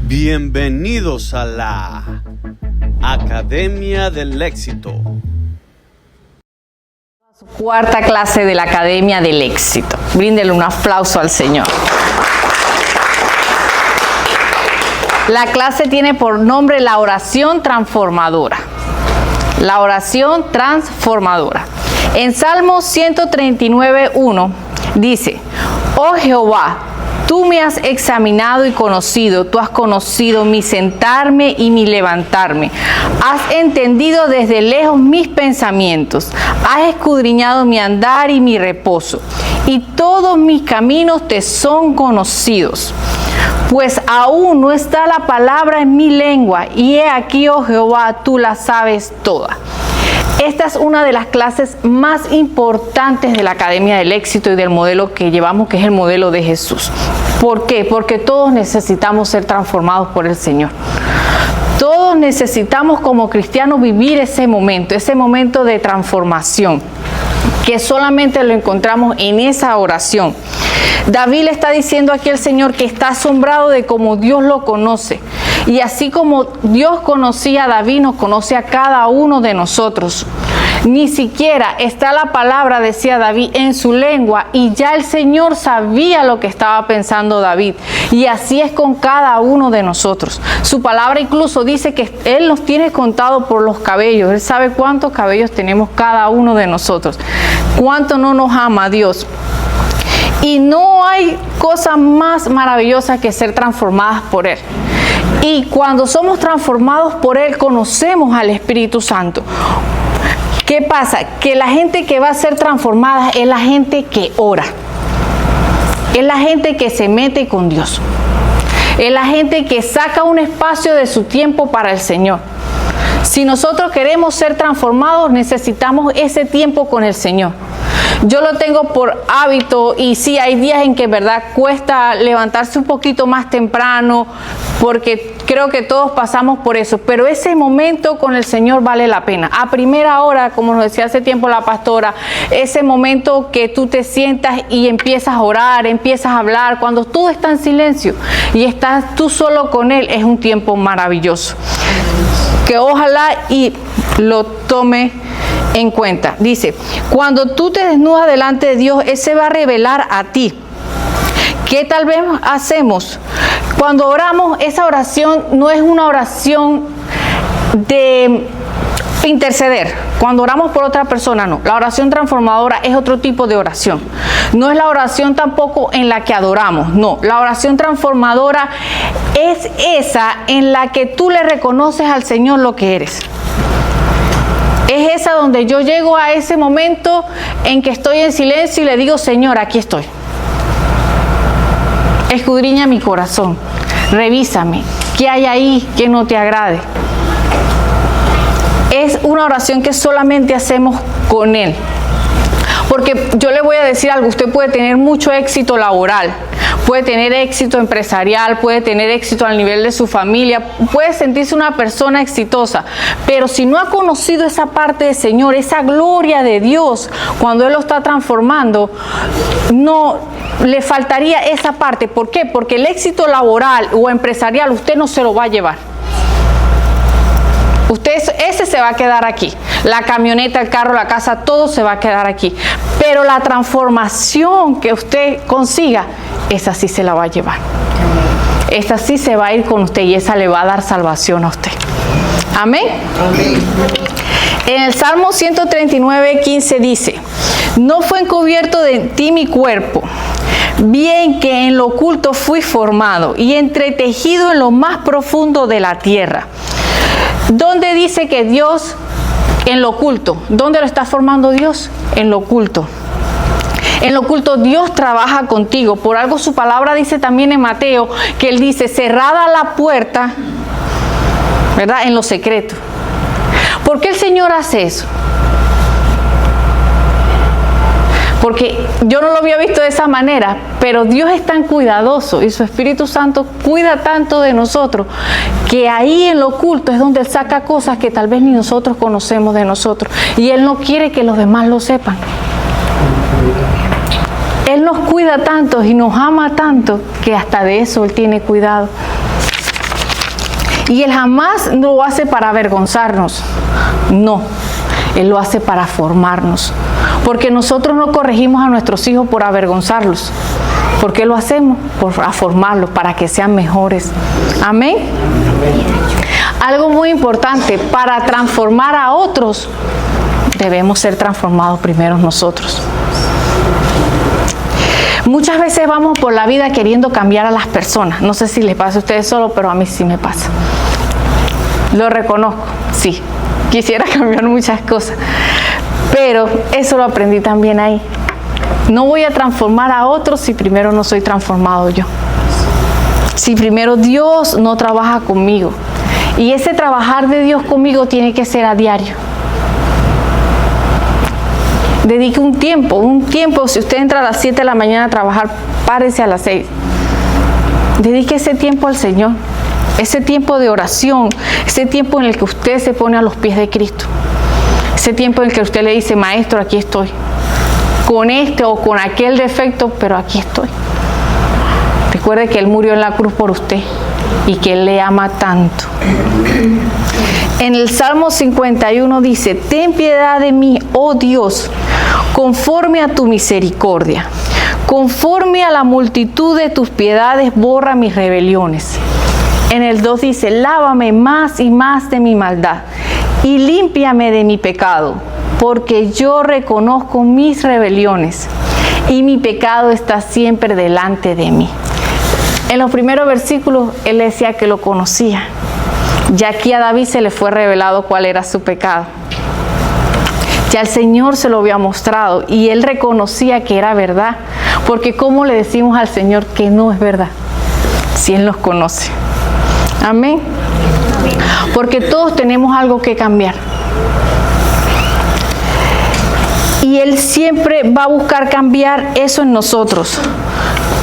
Bienvenidos a la Academia del Éxito. Cuarta clase de la Academia del Éxito. Bríndele un aplauso al Señor. La clase tiene por nombre la oración transformadora. La oración transformadora. En Salmo 139:1 dice: Oh Jehová, tú me has examinado y conocido, tú has conocido mi sentarme y mi levantarme. Has entendido desde lejos mis pensamientos, has escudriñado mi andar y mi reposo, y todos mis caminos te son conocidos. Pues aún no está la palabra en mi lengua, y he aquí, oh Jehová, tú la sabes toda. Esta es una de las clases más importantes de la Academia del Éxito y del modelo que llevamos, que es el modelo de Jesús. ¿Por qué? Porque todos necesitamos ser transformados por el Señor. Todos necesitamos como cristianos vivir ese momento de transformación, que solamente lo encontramos en esa oración. David le está diciendo aquí al Señor que está asombrado de cómo Dios lo conoce. Y así como Dios conocía a David, nos conoce a cada uno de nosotros. Ni siquiera está la palabra, decía David, en su lengua, y ya el Señor sabía lo que estaba pensando David. Y así es con cada uno de nosotros. Su palabra incluso dice que Él nos tiene contado por los cabellos. Él sabe cuántos cabellos tenemos cada uno de nosotros. Cuánto no nos ama Dios. Y no hay cosa más maravillosa que ser transformadas por Él. Y cuando somos transformados por Él, conocemos al Espíritu Santo. ¿Qué pasa? Que la gente que va a ser transformada es la gente que ora. Es la gente que se mete con Dios. Es la gente que saca un espacio de su tiempo para el Señor. Si nosotros queremos ser transformados, necesitamos ese tiempo con el Señor. Yo lo tengo por hábito, y sí, hay días en que verdad cuesta levantarse un poquito más temprano, porque creo que todos pasamos por eso, pero ese momento con el Señor vale la pena. A primera hora, como nos decía hace tiempo la pastora, ese momento que tú te sientas y empiezas a orar, empiezas a hablar, cuando todo está en silencio y estás tú solo con Él, es un tiempo maravilloso. Que ojalá y lo tome en cuenta. Dice: cuando tú te desnudas delante de Dios, Él se va a revelar a ti. ¿Qué tal vez hacemos? Cuando oramos, esa oración no es una oración de interceder. Cuando oramos por otra persona, no. La oración transformadora es otro tipo de oración. No es la oración tampoco en la que adoramos, no. La oración transformadora es esa en la que tú le reconoces al Señor lo que eres. Es esa donde yo llego a ese momento en que estoy en silencio y le digo: Señor, aquí estoy. Escudriña mi corazón, revísame, ¿qué hay ahí que no te agrade? Es una oración que solamente hacemos con Él. Porque yo le voy a decir algo: usted puede tener mucho éxito laboral, puede tener éxito empresarial, puede tener éxito al nivel de su familia, puede sentirse una persona exitosa, pero si no ha conocido esa parte del Señor, esa gloria de Dios, cuando Él lo está transformando, no le faltaría esa parte. ¿Por qué? Porque el éxito laboral o empresarial usted no se lo va a llevar. Ese se va a quedar aquí. La camioneta, el carro, la casa, todo se va a quedar aquí. Pero la transformación que usted consiga, esa sí se la va a llevar. Esa sí se va a ir con usted y esa le va a dar salvación a usted. Amén. Amén. En el Salmo 139:15 dice: no fue encubierto de ti mi cuerpo, bien que en lo oculto fui formado y entretejido en lo más profundo de la tierra. ¿Dónde dice que Dios en lo oculto? ¿Dónde lo está formando Dios? En lo oculto. En lo oculto Dios trabaja contigo. Por algo su palabra dice también en Mateo, que Él dice: cerrada la puerta, ¿verdad?, en lo secreto. ¿Por qué el Señor hace eso? Porque yo no lo había visto de esa manera, pero Dios es tan cuidadoso y su Espíritu Santo cuida tanto de nosotros, que ahí en lo oculto es donde Él saca cosas que tal vez ni nosotros conocemos de nosotros. Y Él no quiere que los demás lo sepan. Él nos cuida tanto y nos ama tanto que hasta de eso Él tiene cuidado. Y Él jamás lo hace para avergonzarnos. No, Él lo hace para formarnos. Porque nosotros no corregimos a nuestros hijos por avergonzarlos. ¿Por qué lo hacemos? Por formarlos, para que sean mejores. Amén. Algo muy importante, para transformar a otros, debemos ser transformados primero nosotros. Muchas veces vamos por la vida queriendo cambiar a las personas. No sé si les pasa a ustedes solo, pero a mí sí me pasa. Lo reconozco, sí. Quisiera cambiar muchas cosas, pero eso lo aprendí también ahí. No voy a transformar a otros si primero no soy transformado yo. Si primero Dios no trabaja conmigo. Y ese trabajar de Dios conmigo tiene que ser a diario. Dedique un tiempo. Si usted entra a las 7 de la mañana a trabajar, párese a las 6. Dedique ese tiempo al Señor. Ese tiempo de oración, ese tiempo en el que usted se pone a los pies de Cristo. Ese tiempo en el que usted le dice, Maestro, aquí estoy. Con este o con aquel defecto, pero aquí estoy. Recuerde que Él murió en la cruz por usted y que Él le ama tanto. En el Salmo 51 dice, ten piedad de mí, oh Dios, conforme a tu misericordia. Conforme a la multitud de tus piedades, borra mis rebeliones. En el 2 dice, lávame más y más de mi maldad y límpiame de mi pecado, porque yo reconozco mis rebeliones y mi pecado está siempre delante de mí. En los primeros versículos él decía que lo conocía. Ya aquí a David se le fue revelado cuál era su pecado. Ya el Señor se lo había mostrado y él reconocía que era verdad, porque ¿cómo le decimos al Señor que no es verdad si Él nos conoce? Amén. Porque todos tenemos algo que cambiar. Y Él siempre va a buscar cambiar eso en nosotros.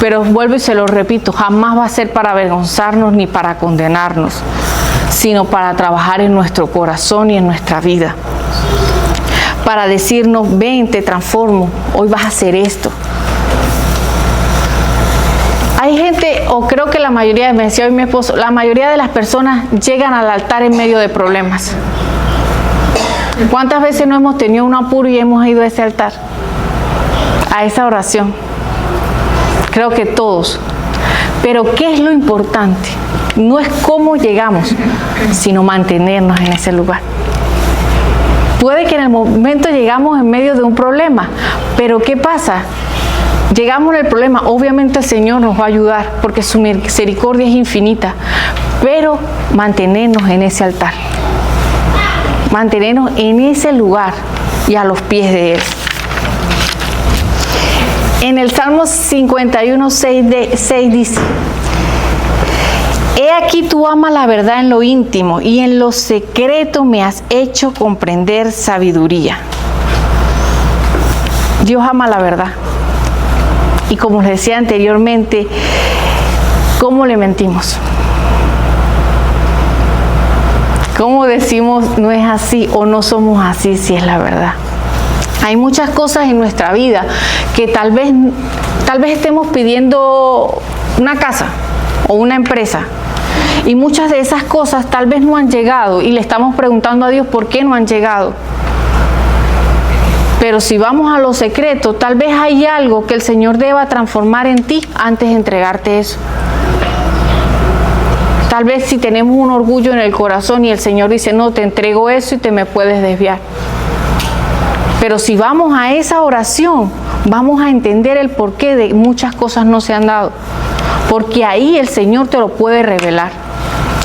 Pero vuelvo y se lo repito, jamás va a ser para avergonzarnos ni para condenarnos, sino para trabajar en nuestro corazón y en nuestra vida. Para decirnos, ven, te transformo, hoy vas a hacer esto. Hay gente, o creo que la mayoría, me decía hoy mi esposo, la mayoría de las personas llegan al altar en medio de problemas. ¿Cuántas veces no hemos tenido un apuro y hemos ido a ese altar? A esa oración. Creo que todos. Pero ¿qué es lo importante? No es cómo llegamos, sino mantenernos en ese lugar. Puede que en el momento llegamos en medio de un problema, pero ¿qué pasa? Llegamos al problema, obviamente el Señor nos va a ayudar, porque su misericordia es infinita, pero mantenernos en ese altar, mantenernos en ese lugar y a los pies de Él. En el Salmo 51, 6 dice, he aquí tú amas la verdad en lo íntimo y en lo secreto me has hecho comprender sabiduría. Dios ama la verdad. Y como les decía anteriormente, ¿cómo le mentimos? ¿Cómo decimos no es así o no somos así si es la verdad? Hay muchas cosas en nuestra vida que tal vez estemos pidiendo una casa o una empresa. Y muchas de esas cosas tal vez no han llegado y le estamos preguntando a Dios por qué no han llegado. Pero si vamos a lo secreto, tal vez hay algo que el Señor deba transformar en ti antes de entregarte eso. Tal vez si tenemos un orgullo en el corazón y el Señor dice, no, te entrego eso y te me puedes desviar. Pero si vamos a esa oración, vamos a entender el porqué de muchas cosas no se han dado. Porque ahí el Señor te lo puede revelar.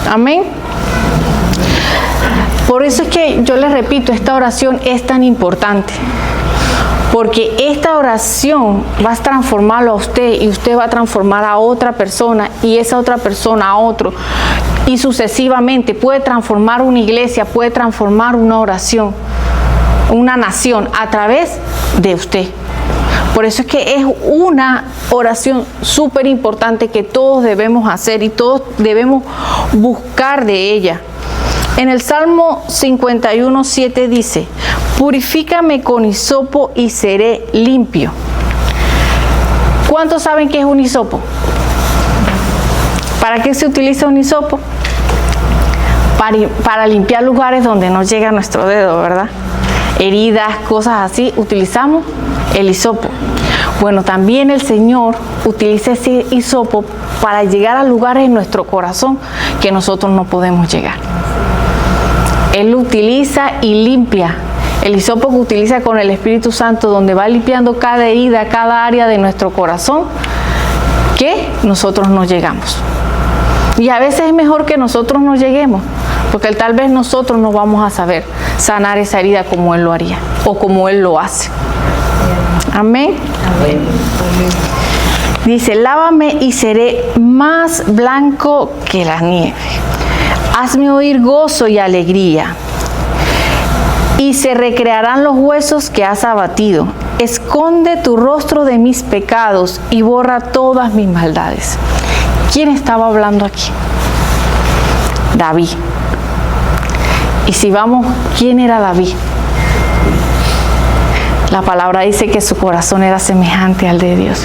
Amén. Por eso es que yo les repito, esta oración es tan importante. Porque esta oración va a transformarlo a usted y usted va a transformar a otra persona y esa otra persona a otro. Y sucesivamente puede transformar una iglesia, puede transformar una oración, una nación a través de usted. Por eso es que es una oración súper importante que todos debemos hacer y todos debemos buscar de ella. En el Salmo 51, 7 dice, purifícame con hisopo y seré limpio. ¿Cuántos saben qué es un hisopo? ¿Para qué se utiliza un hisopo? para limpiar lugares donde no llega nuestro dedo, ¿verdad? Heridas, cosas así, utilizamos el hisopo. Bueno, también el Señor utiliza ese hisopo para llegar a lugares en nuestro corazón que nosotros no podemos llegar. Él lo utiliza y limpia. El hisopo que utiliza con el Espíritu Santo, donde va limpiando cada herida, cada área de nuestro corazón que nosotros no llegamos. Y a veces es mejor que nosotros no lleguemos, porque tal vez nosotros no vamos a saber sanar esa herida como Él lo haría o como Él lo hace. Amén. Amén. Dice, lávame y seré más blanco que la nieve. Hazme oír gozo y alegría. Y se recrearán los huesos que has abatido. Esconde tu rostro de mis pecados y borra todas mis maldades. ¿Quién estaba hablando aquí? David. Y si vamos, ¿quién era David? La palabra dice que su corazón era semejante al de Dios.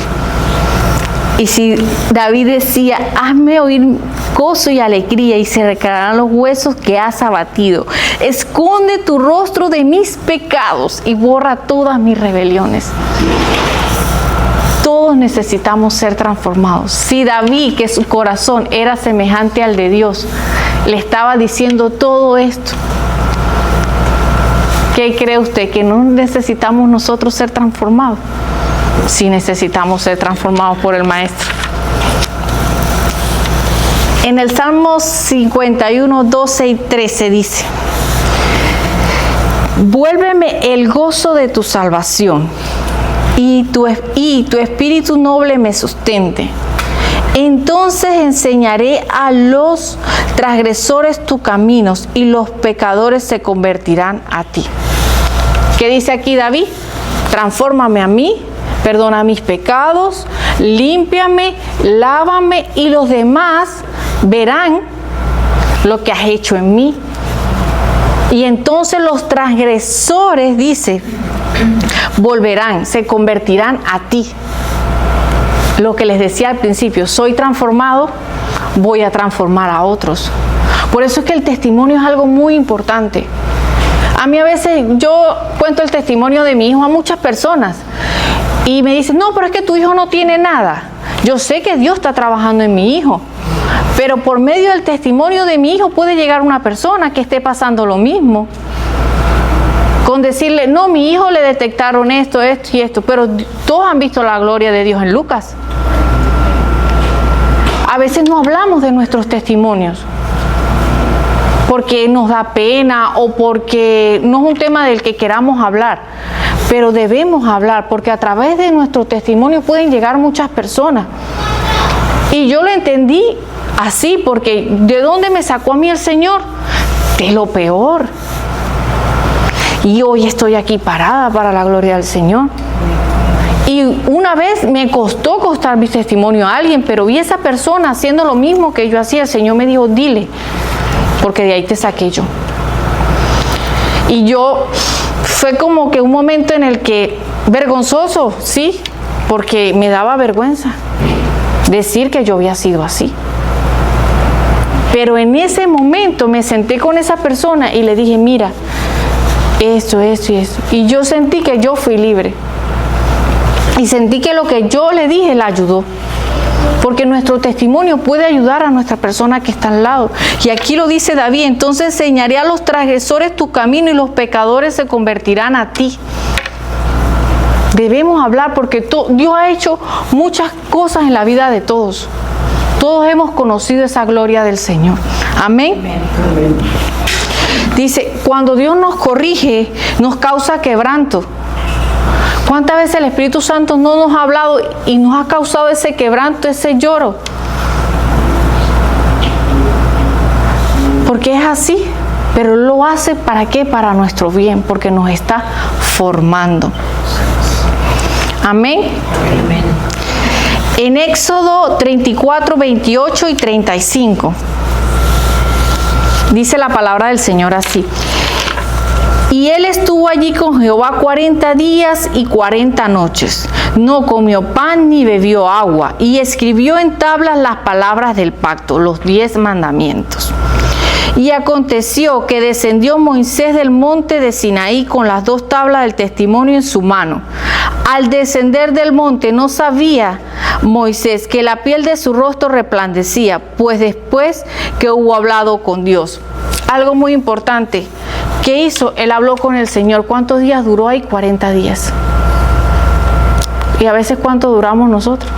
Y si David decía, hazme oír gozo y alegría y se recrearán los huesos que has abatido. Esconde tu rostro de mis pecados y borra todas mis rebeliones. Todos necesitamos ser transformados. Si David, que su corazón era semejante al de Dios, le estaba diciendo todo esto, ¿qué cree usted? ¿Que no necesitamos nosotros ser transformados? Sí necesitamos ser transformados por el Maestro. En el Salmo 51, 12 y 13 dice, vuélveme el gozo de tu salvación y tu espíritu noble me sustente. Entonces enseñaré a los transgresores tus caminos y los pecadores se convertirán a ti. ¿Qué dice aquí David? Transfórmame a mí, perdona mis pecados, límpiame, lávame y los demás verán lo que has hecho en mí. Y entonces los transgresores, dice, volverán, se convertirán a ti. Lo que les decía al principio, soy transformado, voy a transformar a otros. Por eso es que el testimonio es algo muy importante. A mí a veces yo cuento el testimonio de mi hijo a muchas personas y me dicen, no, pero es que tu hijo no tiene nada. Yo sé que Dios está trabajando en mi hijo, pero por medio del testimonio de mi hijo puede llegar una persona que esté pasando lo mismo. Con decirle, no, mi hijo le detectaron esto, esto y esto, pero todos han visto la gloria de Dios en Lucas. A veces no hablamos de nuestros testimonios porque nos da pena o porque no es un tema del que queramos hablar, pero debemos hablar porque a través de nuestro testimonio pueden llegar muchas personas. Y yo lo entendí así porque ¿de dónde me sacó a mí el Señor? De lo peor. Y hoy estoy aquí parada para la gloria del Señor. Y una vez me costó contar mi testimonio a alguien, pero vi a esa persona haciendo lo mismo que yo hacía. El Señor me dijo, dile, porque de ahí te saqué yo. Y yo, fue como que un momento en el que, vergonzoso, sí, porque me daba vergüenza decir que yo había sido así. Pero en ese momento me senté con esa persona y le dije, mira, esto y esto. Y yo sentí que yo fui libre. Y sentí que lo que yo le dije la ayudó. Porque nuestro testimonio puede ayudar a nuestra persona que está al lado. Y aquí lo dice David, entonces enseñaré a los transgresores tu camino y los pecadores se convertirán a ti. Debemos hablar porque Dios ha hecho muchas cosas en la vida de todos. Todos hemos conocido esa gloria del Señor. Amén. Amén. Dice, cuando Dios nos corrige, nos causa quebranto. ¿Cuántas veces el Espíritu Santo no nos ha hablado y nos ha causado ese quebranto, ese lloro? Porque es así, pero Él lo hace ¿para qué? Para nuestro bien, porque nos está formando. Amén. Amén. En Éxodo 34, 28 y 35. Dice la palabra del Señor así. Y él estuvo allí con Jehová 40 días y 40 noches. No comió pan ni bebió agua. Y escribió en tablas las palabras del pacto, los 10 mandamientos. Y aconteció que descendió Moisés del monte de Sinaí con las 2 tablas del testimonio en su mano. Al descender del monte no sabía Moisés que la piel de su rostro resplandecía, pues después que hubo hablado con Dios. Algo muy importante. ¿Qué hizo? Él habló con el Señor. ¿Cuántos días duró ahí? 40 días. Y a veces, ¿cuánto duramos nosotros?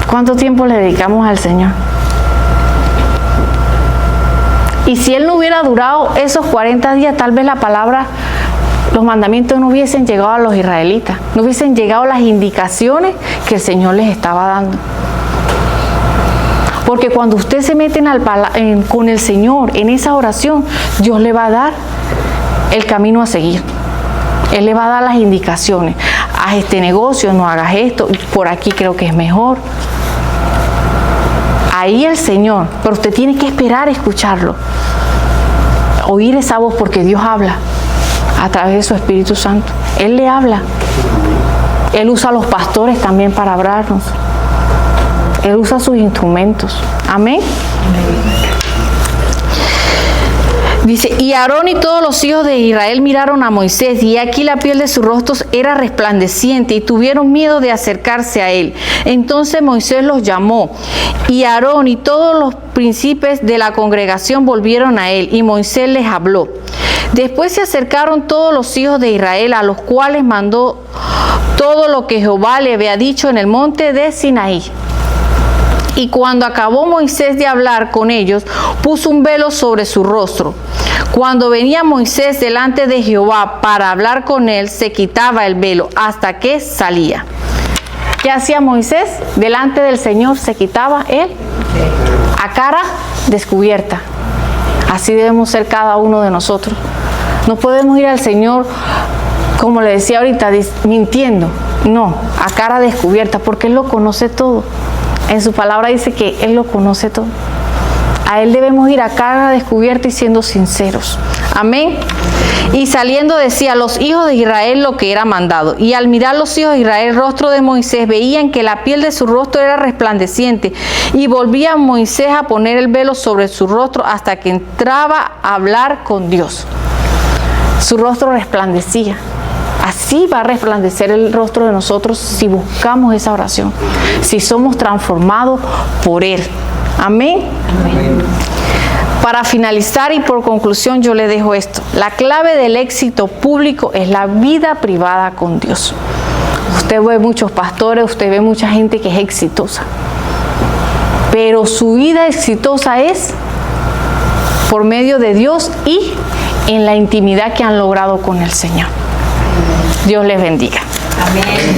¿Cuánto tiempo le dedicamos al Señor? Y si Él no hubiera durado esos 40 días, tal vez la palabra, los mandamientos no hubiesen llegado a los israelitas, no hubiesen llegado las indicaciones que el Señor les estaba dando. Porque cuando usted se mete con el Señor en esa oración, Dios le va a dar el camino a seguir. Él le va a dar las indicaciones. Haz este negocio, no hagas esto, por aquí creo que es mejor. Ahí el Señor, pero usted tiene que esperar a escucharlo. Oír esa voz, porque Dios habla a través de su Espíritu Santo. Él le habla. Él usa a los pastores también para hablarnos. Él usa sus instrumentos. Amén. Dice, y Aarón y todos los hijos de Israel miraron a Moisés, y aquí la piel de sus rostros era resplandeciente, y tuvieron miedo de acercarse a él. Entonces Moisés los llamó, y Aarón y todos los príncipes de la congregación volvieron a él, y Moisés les habló. Después se acercaron todos los hijos de Israel, a los cuales mandó todo lo que Jehová le había dicho en el monte de Sinaí. Y cuando acabó Moisés de hablar con ellos, puso un velo sobre su rostro. Cuando venía Moisés delante de Jehová para hablar con él, se quitaba el velo hasta que salía. ¿Qué hacía Moisés? Delante del Señor se quitaba él a cara descubierta. Así debemos ser cada uno de nosotros. No podemos ir al Señor, como le decía ahorita, mintiendo. No, a cara descubierta, porque Él lo conoce todo. En su palabra dice que Él lo conoce todo. A Él debemos ir a cara descubierta y siendo sinceros. Amén. Y saliendo decía a los hijos de Israel lo que era mandado. Y al mirar los hijos de Israel el rostro de Moisés, veían que la piel de su rostro era resplandeciente. Y volvía Moisés a poner el velo sobre su rostro hasta que entraba a hablar con Dios. Su rostro resplandecía. Así va a resplandecer el rostro de nosotros si buscamos esa oración, si somos transformados por Él. Amén. Amén. Para finalizar y por conclusión, yo le dejo esto. La clave del éxito público es la vida privada con Dios. Usted ve muchos pastores, usted ve mucha gente que es exitosa, pero su vida exitosa es por medio de Dios y en la intimidad que han logrado con el Señor. Dios les bendiga. Amén.